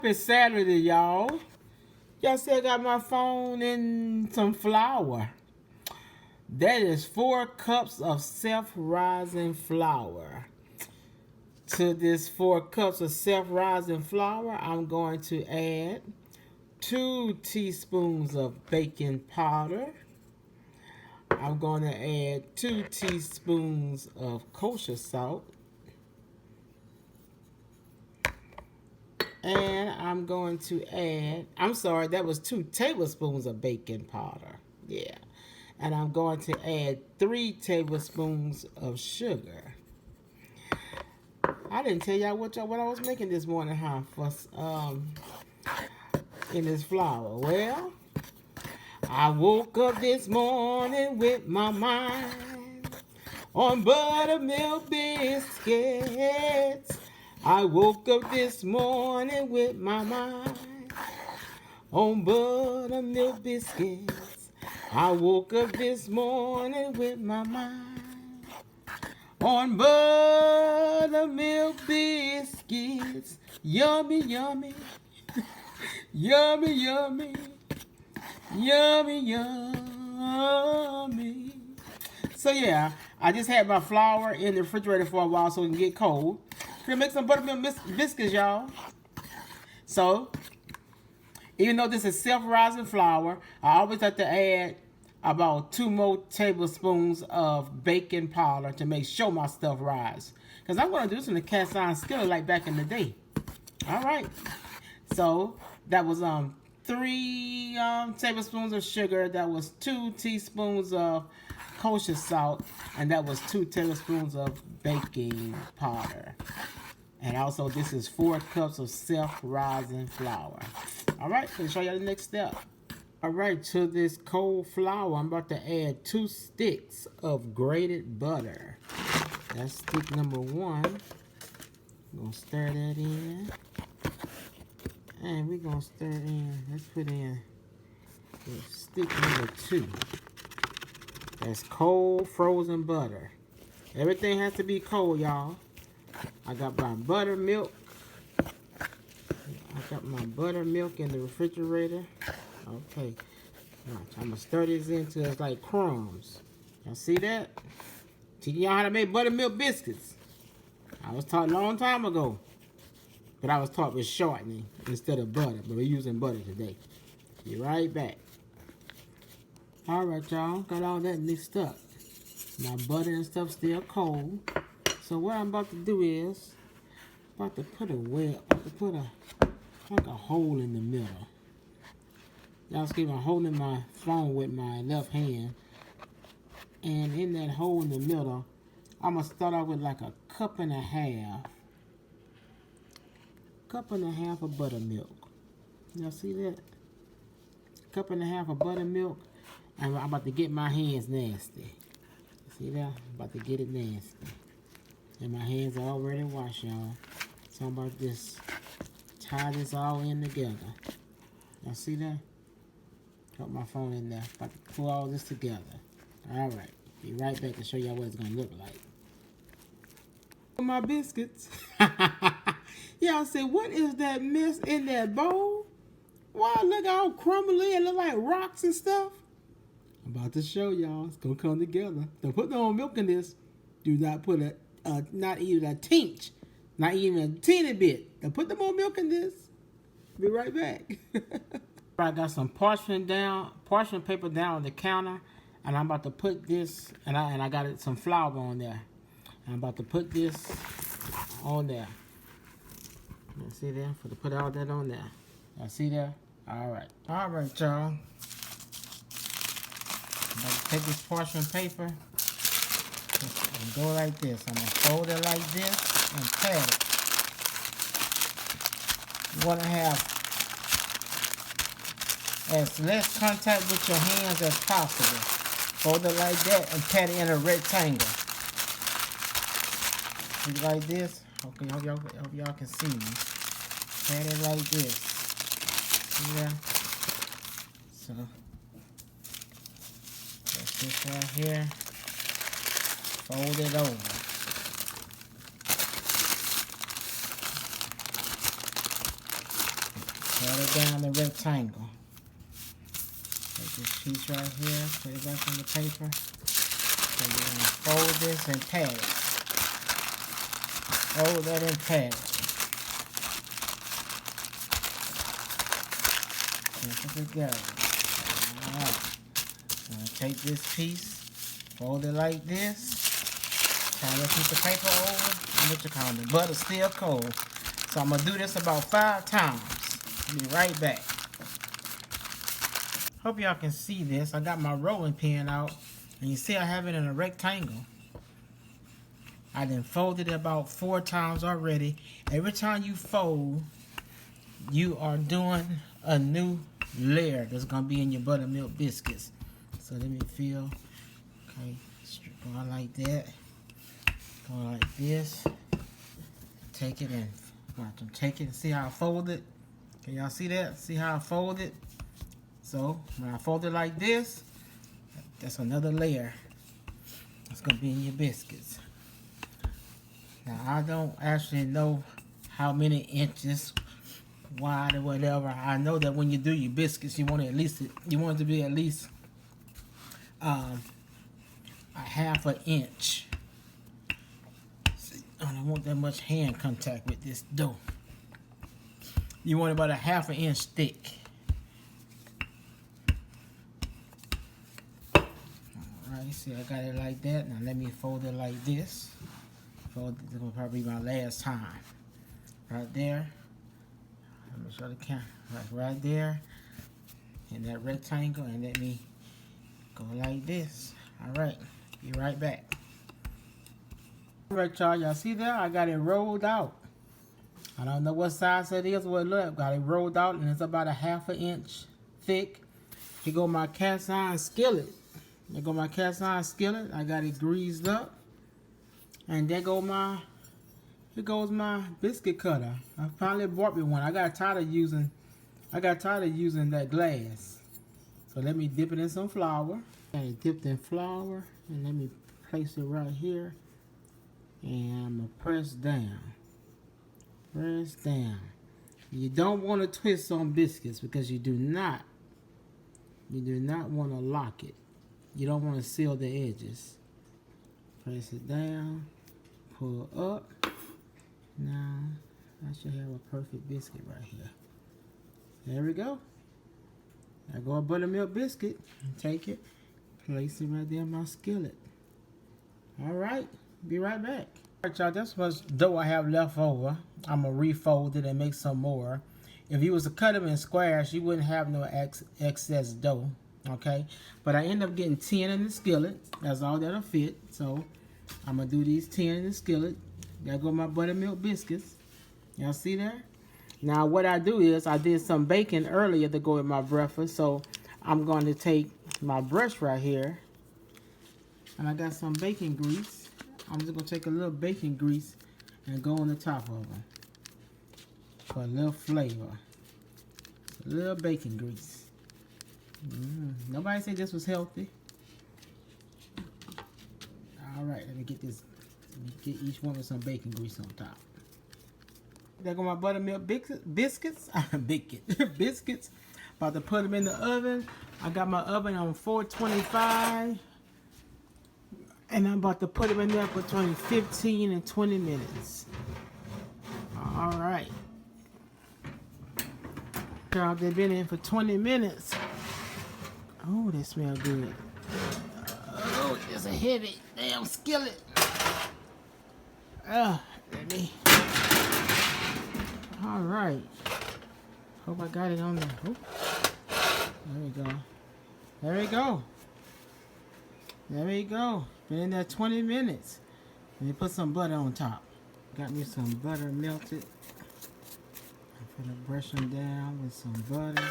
Happy Saturday, y'all. Y'all see I got my phone and some flour. That is 4 cups of self-rising flour. To this 4 cups of self-rising flour, I'm going to add 2 teaspoons of baking powder. I'm going to add 2 teaspoons of kosher salt. And I'm going to add, that was 2 tablespoons of baking powder. Yeah. And I'm going to add 3 tablespoons of sugar. I didn't tell y'all what I was making this morning, huh? In this flour. Well, I woke up this morning with my mind on buttermilk biscuits. I woke up this morning with my mind on buttermilk biscuits. I woke up this morning with my mind on buttermilk biscuits. Yummy, yummy. Yummy, yummy. Yummy, yummy. So yeah, I just had my flour in the refrigerator for a while so it can get cold. Gonna make some buttermilk biscuits, y'all. So, even though this is self-rising flour, I always have to add about 2 more tablespoons of baking powder to make sure my stuff rise. Because I'm going to do this in the cast iron skillet like back in the day. Alright. So, that was 3 tablespoons of sugar. That was 2 teaspoons of kosher salt. And that was 2 tablespoons of baking powder. And also, this is 4 cups of self-rising flour. Alright, so show you the next step. Alright, to this cold flour, I'm about to add 2 sticks of grated butter. That's stick number 1. I'm going to stir that in. And we're going to stir in, let's put in stick number 2. That's cold frozen butter. Everything has to be cold, y'all. I got my buttermilk. I got my buttermilk in the refrigerator. Okay. Now, I'm going to stir this into it's like crumbs. Y'all see that? Teaching y'all how to make buttermilk biscuits. I was taught a long time ago. But I was taught with shortening instead of butter. But we're using butter today. Be right back. Alright, y'all. Got all that mixed up. My butter and stuff still cold. So what I'm about to do is like a hole in the middle. Y'all see I'm holding my phone with my left hand. And in that hole in the middle, I'm gonna start off with like a cup and a half. Cup and a half of buttermilk. Y'all see that? Cup and a half of buttermilk. And I'm about to get my hands nasty. See that? I'm about to get it nasty. And my hands are already washed, y'all. So I'm about to just tie this all in together. Y'all see that? Got my phone in there. About to pull all this together. Alright. Be right back to show y'all what it's going to look like. My biscuits. Y'all say, what is that mess in that bowl? Wow, look all crumbly and look like rocks and stuff. I'm about to show y'all. It's going to come together. Don't put no milk in this. Do not put not even a tinge. Not even a teeny bit. Don't put no more milk in this. Be right back. I got some parchment paper down on the counter. And I'm about to put this, and I got some flour on there. And I'm about to put this on there. You see there? For to put all that on there. Y'all see there? Alright. Alright, y'all. I'm about to take this parchment paper and go like this. I'm going to fold it like this and pat it. You want to have as less contact with your hands as possible. Fold it like that and pat it in a rectangle. See like this? Okay, hope y'all can see me. Pat it like this. See that? So that's this right here. Fold it over. Cut it down the rectangle. Take this piece right here, put it back on the paper. So we're going to fold this and pat it. Fold that and pat it. Put it together. Alright. I'm going to take this piece, fold it like this. Turn that piece of paper over. And what you call it? The butter's still cold. So I'm going to do this about 5 times. I'll be right back. Hope y'all can see this. I got my rolling pin out. And you see I have it in a rectangle. I done folded it about 4 times already. Every time you fold, you are doing a new layer that's going to be in your buttermilk biscuits. So let me feel. Okay, going like that. Going like this. Take it and watch them take it and see how I fold it. Can y'all see that? See how I fold it? So when I fold it like this, that's another layer that's going to be in your biscuits. Now I don't actually know how many inches wide or whatever. I know that when you do your biscuits, you want it to be at least a half an inch. I don't want that much hand contact with this dough. You want about a half an inch thick. Alright, see I got it like that. Now let me fold it like this. Fold it, this will probably be my last time. Right there. Let me show the camera. Right there. In that rectangle, and let me go like this. Alright, be right back. Alright y'all see that? I got it rolled out. I don't know what size it is, what it look. Got it rolled out and it's about a half an inch thick. Here go my cast iron skillet. There go my cast iron skillet. I got it greased up. And there goes my biscuit cutter. I finally bought me one. I got tired of using that glass. So let me dip it in some flour. Got it dipped in flour, and let me place it right here. And I'm gonna press down. Press down. You don't want to twist on biscuits because you do not want to lock it. You don't want to seal the edges. Press it down. Pull up. Now I should have a perfect biscuit right here. There we go. I go a buttermilk biscuit and take it, place it right there in my skillet. Alright, be right back. Alright y'all, that's much dough I have left over. I'm gonna refold it and make some more. If you was to cut them in squares, you wouldn't have no excess dough. Okay, but I end up getting 10 in the skillet. That's all that'll fit. So I'm gonna do these 10 in the skillet. There go my buttermilk biscuits. Y'all see that? Now what I do is I did some baking earlier to go with my breakfast. So I'm going to take my brush right here. And I got some baking grease. I'm just going to take a little baking grease and go on the top of them. For a little flavor. A little baking grease. Nobody said this was healthy. Alright, let me get this. Let me get each one with some bacon grease on top. There go my buttermilk biscuits. Biscuits. About to put them in the oven. I got my oven on 425. And I'm about to put them in there between 15 and 20 minutes. Alright. Y'all, they've been in for 20 minutes. Oh, they smell good. Oh, it's a heavy damn skillet. Let me. Alright. Hope I got it on there. Oh. There we go. There we go. There we go. Been in there 20 minutes. Let me put some butter on top. Got me some butter melted. I'm gonna brush them down with some butter.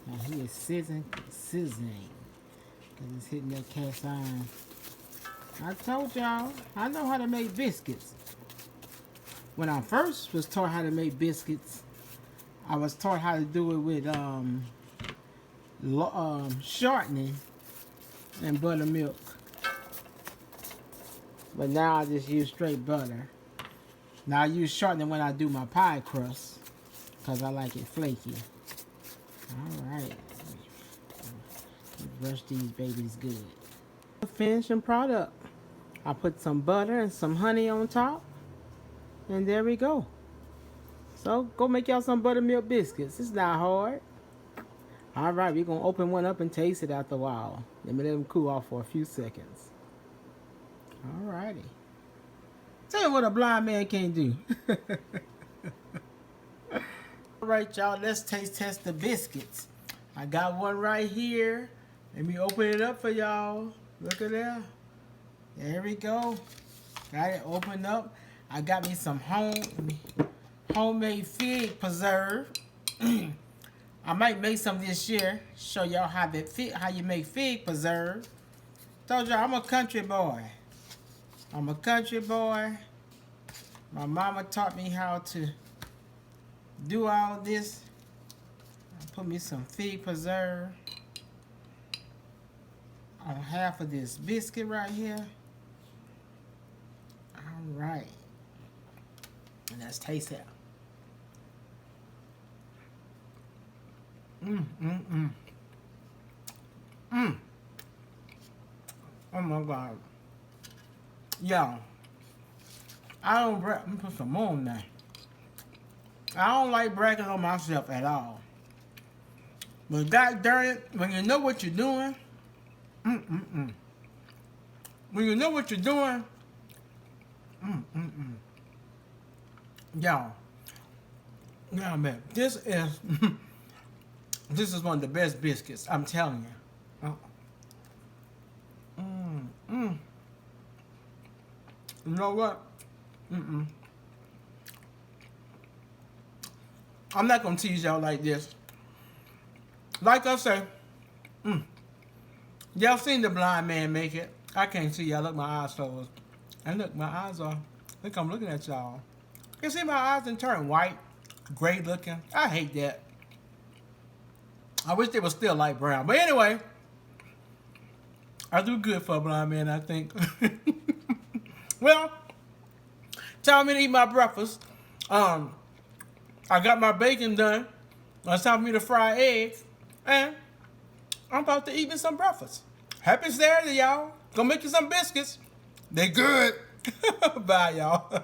Now he is sizzling. Because it's hitting that cast iron. I told y'all, I know how to make biscuits. When I first was taught how to make biscuits, I was taught how to do it with shortening and buttermilk. But now I just use straight butter. Now I use shortening when I do my pie crust. because I like it flaky. All right. Brush these babies good. The finishing product. I put some butter and some honey on top. And there we go. So go make y'all some buttermilk biscuits. It's not hard. All right, we're going to open one up and taste it after a while. Let me let them cool off for a few seconds. All righty. Tell you what a blind man can't do. All right, y'all, let's taste test the biscuits. I got one right here. Let me open it up for y'all. Look at that. There we go. Got it opened up. I got me some homemade fig preserve. I might make some this year. Show y'all how you make fig preserve. Told y'all I'm a country boy. I'm a country boy. My mama taught me how to do all this. Put me some fig preserve on half of this biscuit right here. All right. And let's taste it. Oh my God. Yo, I don't brag. Let me put some more on there. I don't like bragging on myself at all. But God darn it, when you know what you're doing, when you know what you're doing, y'all, yeah, man, this is this is one of the best biscuits. I'm telling you. You know what? I'm not gonna tease y'all like this. Like I say, y'all seen the blind man make it. I can't see y'all. Look, my eyes closed. And look, my eyes are. Look, I'm looking at y'all. You see my eyes done turn white, gray looking. I hate that. I wish they were still light brown. But anyway, I do good for a blind man, I think. Well, time me to eat my breakfast. I got my bacon done. It's time for me to fry eggs. And I'm about to eat me some breakfast. Happy Saturday, y'all. Go make you some biscuits. They good. Bye, y'all.